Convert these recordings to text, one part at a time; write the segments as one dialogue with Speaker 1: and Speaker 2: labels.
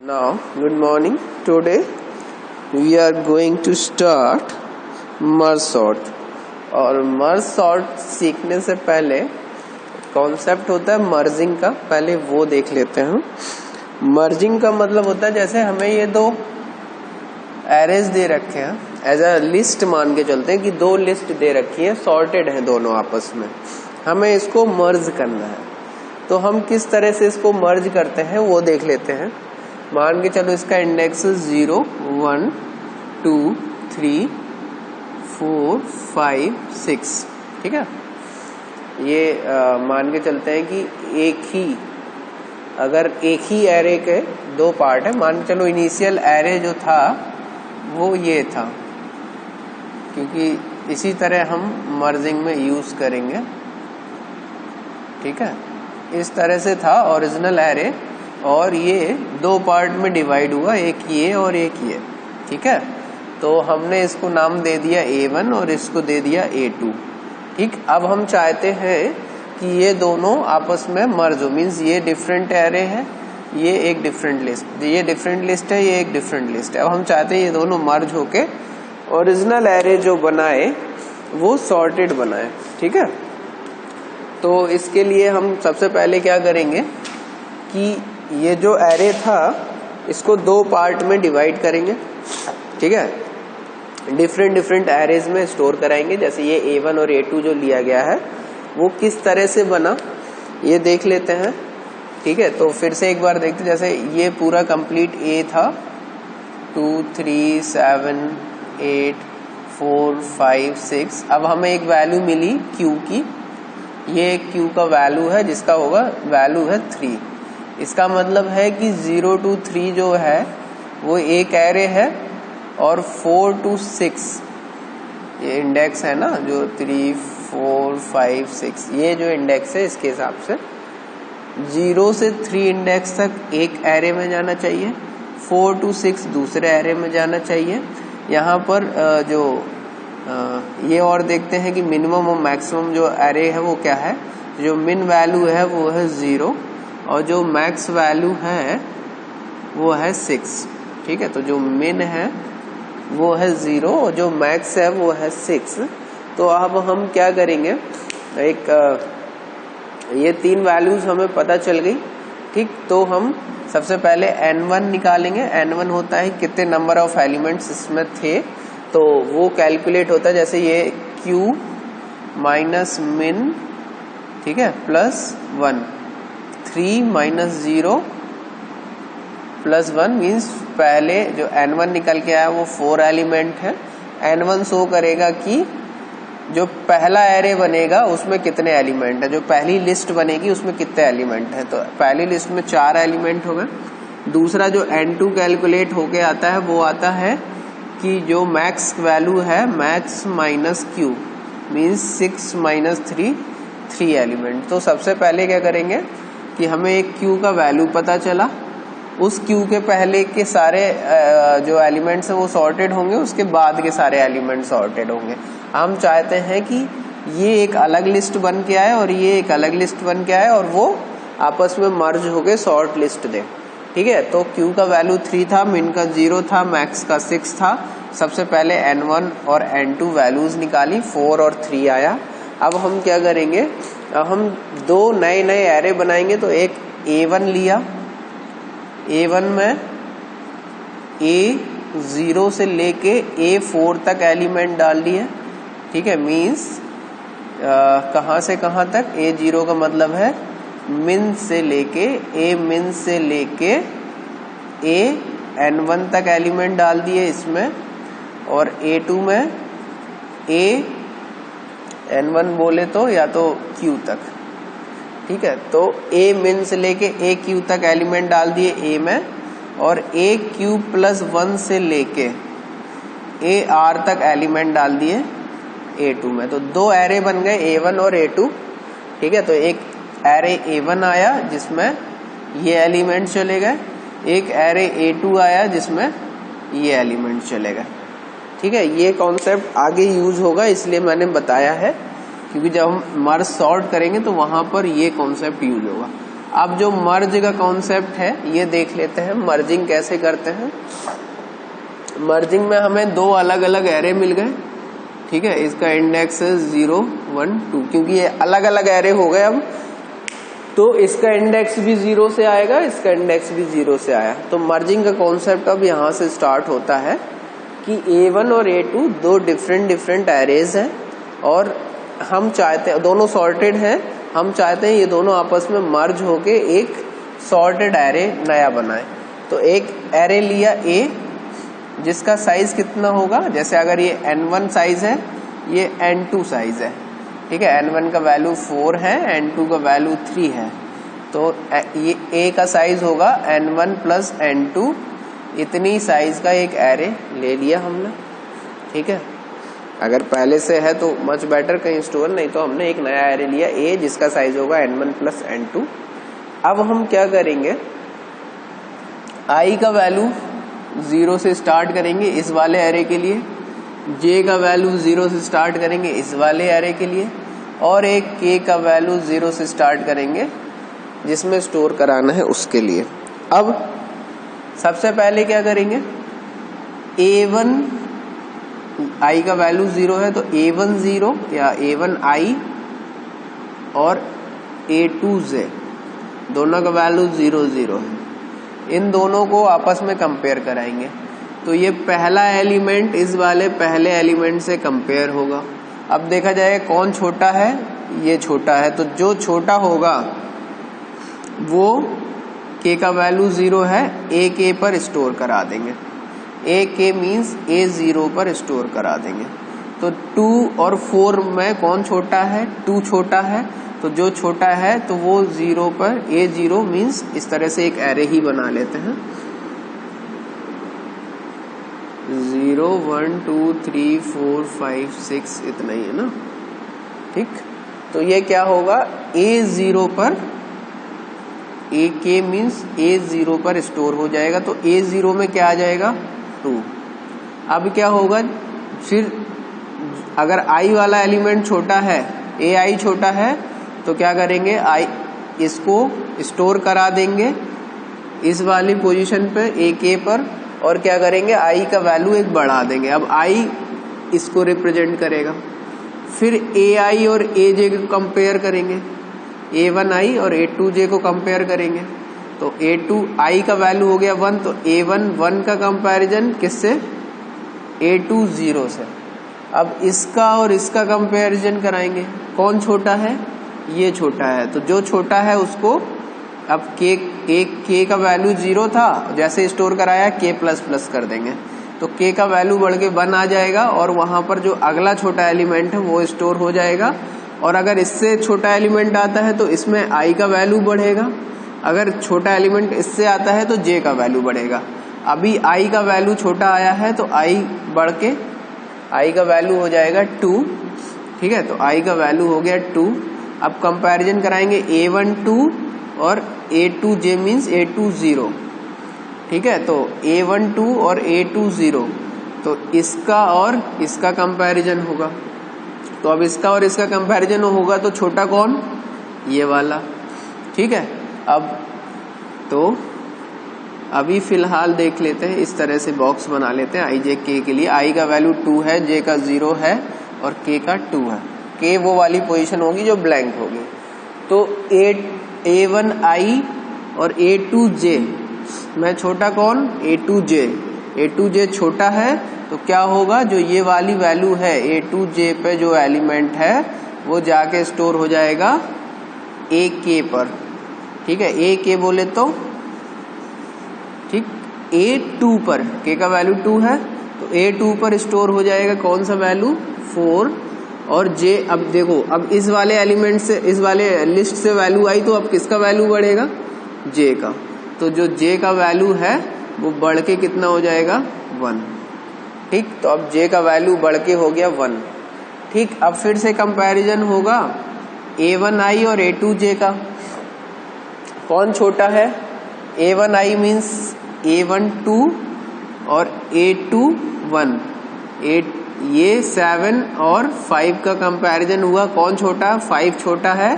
Speaker 1: Now, good morning. Today we are going to start merge sort. और merge sort सीखने से पहले concept होता है मर्जिंग का, पहले वो देख लेते हैं. मर्जिंग का मतलब होता है जैसे हमें ये दो एरेज दे रखे हैं, एज अ लिस्ट मान के चलते हैं कि दो लिस्ट दे रखी है, सॉर्टेड हैं दोनों आपस में, हमें इसको मर्ज करना है. तो हम किस तरह से इसको मर्ज करते हैं वो देख लेते हैं. मान के चलो इसका इंडेक्स 0 1 2 3 4 5 6, ठीक है. ये मान के चलते हैं कि अगर एक ही एरे के दो पार्ट है. मान के चलो इनिशियल एरे जो था वो ये था, क्योंकि इसी तरह हम मर्जिंग में यूज करेंगे, ठीक है. इस तरह से था ओरिजिनल एरे और ये दो पार्ट में डिवाइड हुआ, एक ये और एक ये, ठीक है. तो हमने इसको नाम दे दिया A1 और इसको दे दिया A2, ठीक. अब हम चाहते हैं कि ये दोनों आपस में मर्ज हो, मीन्स ये डिफरेंट एरे है, ये एक डिफरेंट लिस्ट, ये डिफरेंट लिस्ट है, ये एक डिफरेंट लिस्ट है. अब हम चाहते हैं ये दोनों मर्ज होके ओरिजिनल एरे जो बनाए वो सॉर्टेड बनाए, ठीक है. तो इसके लिए हम सबसे पहले क्या करेंगे कि ये जो एरे था इसको दो पार्ट में डिवाइड करेंगे, ठीक है. डिफरेंट एरेज में स्टोर कराएंगे. जैसे ये A1 और A2 जो लिया गया है वो किस तरह से बना ये देख लेते हैं, ठीक है. तो फिर से एक बार देखते हैं. जैसे ये पूरा कंप्लीट A था, 2 3 7 8 4 5 6. अब हमें एक वैल्यू मिली Q की, ये Q का वैल्यू है जिसका होगा वैल्यू है 3. इसका मतलब है कि 0 to 3 जो है वो एक एरे है और 4 to 6 ये इंडेक्स है ना, जो 3 4 5 6 ये जो इंडेक्स है इसके हिसाब से 0 से 3 इंडेक्स तक एक एरे में जाना चाहिए, 4 to 6 दूसरे एरे में जाना चाहिए. यहाँ पर ये और देखते हैं कि मिनिमम और मैक्सिमम जो एरे है वो क्या है. जो मिन वैल्यू है वो है 0 और जो मैक्स वैल्यू है वो है 6, ठीक है. तो जो मिन है वो है 0 और जो मैक्स है वो है 6. तो अब हम क्या करेंगे, ये तीन वैल्यूज हमें पता चल गई, ठीक. तो हम सबसे पहले N1 निकालेंगे. N1 होता है कितने नंबर ऑफ एलिमेंट्स इसमें थे, तो वो कैलकुलेट होता है. जैसे ये Q माइनस मिन, ठीक है, प्लस 1, 3 माइनस 0 प्लस 1 मीन्स पहले जो N1 निकल के आया वो 4 एलिमेंट है. N1 शो करेगा कि जो पहला एरे बनेगा उसमें कितने एलिमेंट है, जो पहली लिस्ट बनेगी उसमें कितने एलिमेंट है. तो पहली लिस्ट में 4 एलिमेंट हो गए. दूसरा जो N2 कैलकुलेट होके आता है वो आता है कि जो मैक्स वैल्यू है max minus Q means 6 minus 3 element. तो सबसे पहले क्या करेंगे कि हमें एक Q का वैल्यू पता चला, उस Q के पहले के सारे जो एलिमेंट्स हैं वो सॉर्टेड होंगे, उसके बाद के सारे एलिमेंट सॉर्टेड होंगे. हम चाहते हैं कि ये एक अलग लिस्ट बन के आए और ये एक अलग लिस्ट बन के आए और वो आपस में मर्ज होके शॉर्ट लिस्ट दे, ठीक है. तो Q का वैल्यू 3 था, मिन का 0 था, मैक्स का 6 था. सबसे पहले N1 और N2 वैल्यूज निकाली, 4 और 3 आया. अब हम क्या करेंगे, हम दो नए एरे बनाएंगे. तो एक A1 लिया, A1 में A0 से लेके A4 तक एलिमेंट डाल दिए, ठीक है. मीन्स कहाँ से कहाँ तक, A0 का मतलब है मिन से लेके A मिन से लेके N1 तक एलिमेंट डाल दिए इसमें, और A2 में N1 बोले तो या तो Q तक, ठीक है. तो A मिन से लेके AQ तक एलिमेंट डाल दिए A में, और AQ प्लस 1 से लेके AR तक एलिमेंट डाल दिए A2 में. तो दो एरे बन गए A1 और A2, ठीक है. तो एक एरे A1 आया जिसमें ये एलिमेंट चले गए, एक एरे A2 आया जिसमें ये एलिमेंट चले गए, ठीक है. ये कॉन्सेप्ट आगे यूज होगा इसलिए मैंने बताया है, क्योंकि जब हम मर्ज सॉर्ट करेंगे तो वहां पर ये कॉन्सेप्ट यूज होगा. अब जो मर्ज का कॉन्सेप्ट है ये देख लेते हैं, मर्जिंग कैसे करते हैं। मर्जिंग में हमें दो अलग अलग एरे मिल गए, ठीक है। इसका इंडेक्स है 0, 1, 2, क्योंकि ये अलग अलग एरे हो गए अब, तो इसका इंडेक्स भी 0 से आएगा, इसका इंडेक्स भी 0 से आया। तो मर्जिंग का कॉन्सेप्ट अब यहाँ से स्टार्ट होता है कि A1 और A2 दो डिफरेंट एरेज हैं और हम चाहते हैं, दोनों सॉर्टेड हैं, हम चाहते हैं ये दोनों आपस में मर्ज होके एक सॉर्टेड एरे नया बनाए। तो एक एरे लिया A जिसका साइज कितना होगा, जैसे अगर ये N1 साइज है, ये N2 साइज है, ठीक है। N1 का वैल्यू 4 है, N2 का वैल्यू 3 है, तो ये A का साइज होगा N1 प्लस N2, इतनी साइज का एक एरे ले लिया हमने, ठीक है। अगर पहले से है तो मच बेटर, कहीं स्टोर, नहीं तो हमने एक नया एरे लिया A जिसका साइज होगा N1 प्लस N2। अब हम क्या करेंगे, I का वैल्यू 0 से स्टार्ट करेंगे इस वाले एरे के लिए, J का वैल्यू 0 से स्टार्ट करेंगे इस वाले एरे के लिए, और एक K का वैल्यू 0 से स्टार्ट करेंगे जिसमें स्टोर कराना है उसके लिए। अब सबसे पहले क्या करेंगे, A1 I का वैल्यू 0 है तो A1 0 या A1 I और A2 J दोनों का वैल्यू 0 0 है, इन दोनों को आपस में कंपेयर कराएंगे। तो ये पहला एलिमेंट इस वाले पहले एलिमेंट से कंपेयर होगा। अब देखा जाएगा कौन छोटा है, ये छोटा है, तो जो छोटा होगा वो K का वैल्यू 0 है, A K पर स्टोर करा देंगे, A K मीन्स A 0 पर स्टोर करा देंगे। तो 2 और 4 में कौन छोटा है, 2 छोटा है, तो जो छोटा है तो वो 0 पर A 0 मीन्स इस तरह से एक एरे ही बना लेते हैं, 0 1 2 3 4 5 6 इतना ही है ना, ठीक। तो ये क्या होगा, A 0 पर A K मीन्स A 0 पर स्टोर हो जाएगा, तो A 0 में क्या आ जाएगा 2। अब क्या होगा, फिर अगर I वाला एलिमेंट छोटा है, A I छोटा है, तो क्या करेंगे, I इसको स्टोर करा देंगे इस वाली पोजीशन पे A K पर, और क्या करेंगे, I का वैल्यू एक बढ़ा देंगे। अब I इसको रिप्रेजेंट करेगा, फिर AI और AJ को कंपेयर करेंगे, A1 I और A2 J को कंपेयर करेंगे, तो A2 I का वैल्यू हो गया 1, तो A1 1 का कंपैरिजन किससे, A2 0 से। अब इसका और इसका कंपैरिजन कराएंगे, कौन छोटा है, ये छोटा है, तो जो छोटा है उसको अब K का वैल्यू 0 था, जैसे स्टोर कराया K प्लस प्लस कर देंगे, तो K का वैल्यू बढ़ के 1 आ जाएगा, और वहां पर जो अगला छोटा एलिमेंट है वो स्टोर हो जाएगा। और अगर इससे छोटा एलिमेंट आता है तो इसमें I का वैल्यू बढ़ेगा, अगर छोटा एलिमेंट इससे आता है तो J का वैल्यू बढ़ेगा। अभी I का वैल्यू छोटा आया है तो I बढ़ के I का वैल्यू हो जाएगा 2, ठीक है, तो I का वैल्यू हो गया 2। अब कंपैरिजन कराएंगे A1 2 और A2 J मीन्स A2 0, ठीक है, तो A1 2 और A2 0, तो इसका और इसका कंपैरिजन होगा। तो अब इसका और इसका कंपैरिजन होगा तो छोटा कौन, ये वाला, ठीक है। अब तो अभी फिलहाल देख लेते हैं, इस तरह से बॉक्स बना लेते हैं I J K के लिए। I का वैल्यू 2 है, J का 0 है और K का 2 है। K वो वाली पोजीशन होगी जो ब्लैंक होगी। तो A1 I और A2 J में छोटा कौन, A2 J, A2 J छोटा है, तो क्या होगा, जो ये वाली वैल्यू है A2 J पे जो एलिमेंट है वो जाके स्टोर हो जाएगा A K पर, ठीक है, A K बोले तो ठीक, A2 पर, K का वैल्यू 2 है तो A2 पर स्टोर हो जाएगा कौन सा वैल्यू, 4, और J, अब देखो, अब इस वाले एलिमेंट से, इस वाले लिस्ट से वैल्यू आई तो अब किसका वैल्यू बढ़ेगा, J का, तो जो J का वैल्यू है वो बढ़ के कितना हो जाएगा 1, ठीक। तो अब J का वैल्यू बढ़ के हो गया 1, ठीक। अब फिर से कंपैरिजन होगा A1 I और A2 J का, कौन छोटा है, A1 I मीन्स A1 2 और A2 1, ये 7 और 5 का कंपैरिजन हुआ, कौन छोटा, 5 छोटा है,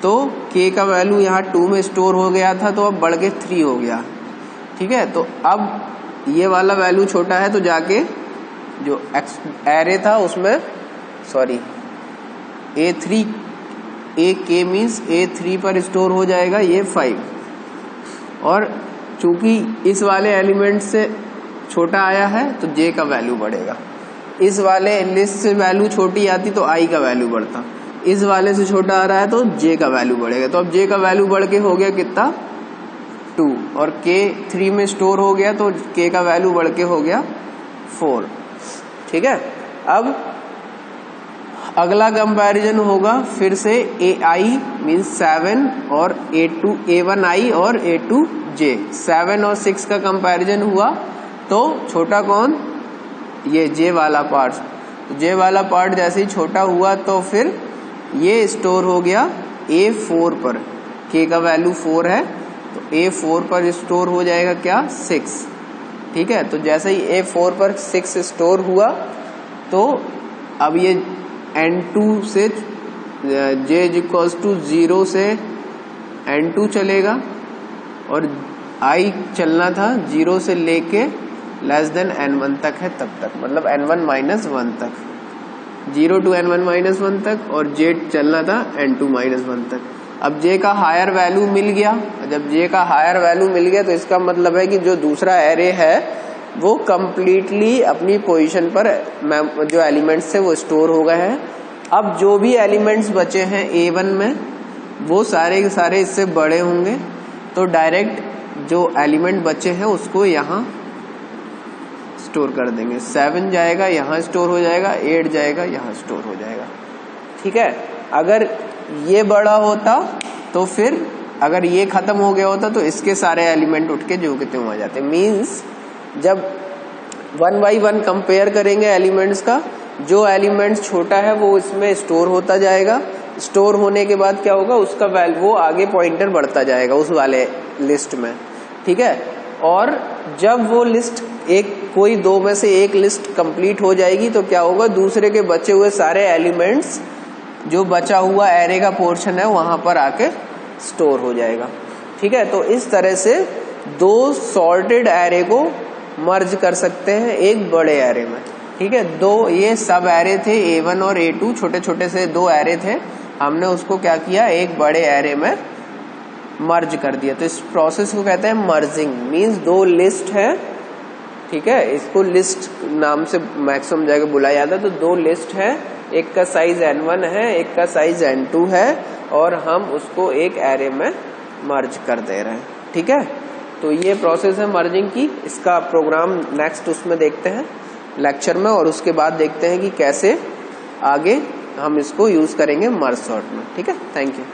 Speaker 1: तो k का वैल्यू यहाँ 2 में स्टोर हो गया था तो अब बढ़ के 3 हो गया, ठीक है। तो अब ये वाला वैल्यू छोटा है तो जाके जो एरे था उसमें A मीन्स A3 पर स्टोर हो जाएगा ये 5, और चूंकि इस वाले एलिमेंट से छोटा आया है तो J का वैल्यू बढ़ेगा। इस वाले लिस्ट से वैल्यू छोटी आती तो I का वैल्यू बढ़ता, इस वाले से छोटा आ रहा है तो J का वैल्यू बढ़ेगा। तो अब J का वैल्यू बढ़ के हो गया कितना 2, और K 3 में स्टोर हो गया तो K का वैल्यू बढ़ के हो गया 4, ठीक है। अब अगला कंपैरिजन होगा फिर से AI मीन्स 7 और A1I और A2J। 7 और 6 का कंपैरिजन हुआ तो छोटा कौन, ये J वाला पार्ट। तो J वाला पार्ट जैसे ही छोटा हुआ तो फिर ये स्टोर हो गया A4 पर, K का वैल्यू 4 है तो A4 पर स्टोर हो जाएगा क्या 6, ठीक है। तो जैसे ही A4 पर 6 स्टोर हुआ तो अब ये N2 से J = 0 से N2 चलेगा, और I चलना था 0 से लेके n1 तक है तब तक, मतलब n1 - 1 तक, 0 to n1 - 1 तक, और J चलना था n2 - 1 तक। अब J का हायर वैल्यू मिल गया, जब J का हायर वैल्यू मिल गया तो इसका मतलब है कि जो दूसरा एरे है वो कंप्लीटली अपनी पोजीशन पर जो एलिमेंट्स थे वो स्टोर हो गए हैं। अब जो भी एलिमेंट्स बचे हैं A1 में वो सारे के सारे इससे बड़े होंगे, तो डायरेक्ट जो एलिमेंट बचे हैं उसको यहाँ स्टोर कर देंगे। 7 जाएगा यहाँ स्टोर हो जाएगा, 8 जाएगा यहाँ स्टोर हो जाएगा, ठीक है। अगर ये बड़ा होता तो फिर अगर ये खत्म हो गया होता तो इसके सारे एलिमेंट उठ के जो के त्यों आ जाते। मीन्स जब 1 by 1 कंपेयर करेंगे एलिमेंट्स का, जो एलिमेंट्स छोटा है वो इसमें स्टोर होता जाएगा, स्टोर होने के बाद क्या होगा उसका वो आगे पॉइंटर बढ़ता जाएगा उस वाले लिस्ट में, ठीक है। और जब वो लिस्ट कोई दो में से एक लिस्ट कंप्लीट हो जाएगी तो क्या होगा, दूसरे के बचे हुए सारे एलिमेंट्स जो बचा हुआ एरे का पोर्शन है वहां पर आके स्टोर हो जाएगा, ठीक है। तो इस तरह से दो सॉर्टेड एरे को मर्ज कर सकते हैं एक बड़े एरे में, ठीक है। दो ये सब एरे थे A1 और A2, छोटे छोटे से दो एरे थे, हमने उसको क्या किया एक बड़े एरे में मर्ज कर दिया। तो इस प्रोसेस को कहते हैं मर्जिंग। मींस दो लिस्ट है, ठीक है, इसको लिस्ट नाम से मैक्सिमम जगह बुलाया जाता है। तो दो लिस्ट है, एक का साइज N1 है, एक का साइज N2 है, और हम उसको एक एरे में मर्ज कर दे रहे हैं, ठीक है। तो ये प्रोसेस है मर्जिंग की। इसका प्रोग्राम नेक्स्ट उसमें देखते हैं लेक्चर में, और उसके बाद देखते हैं कि कैसे आगे हम इसको यूज करेंगे मर्ज सॉर्ट में, ठीक है। Thank you.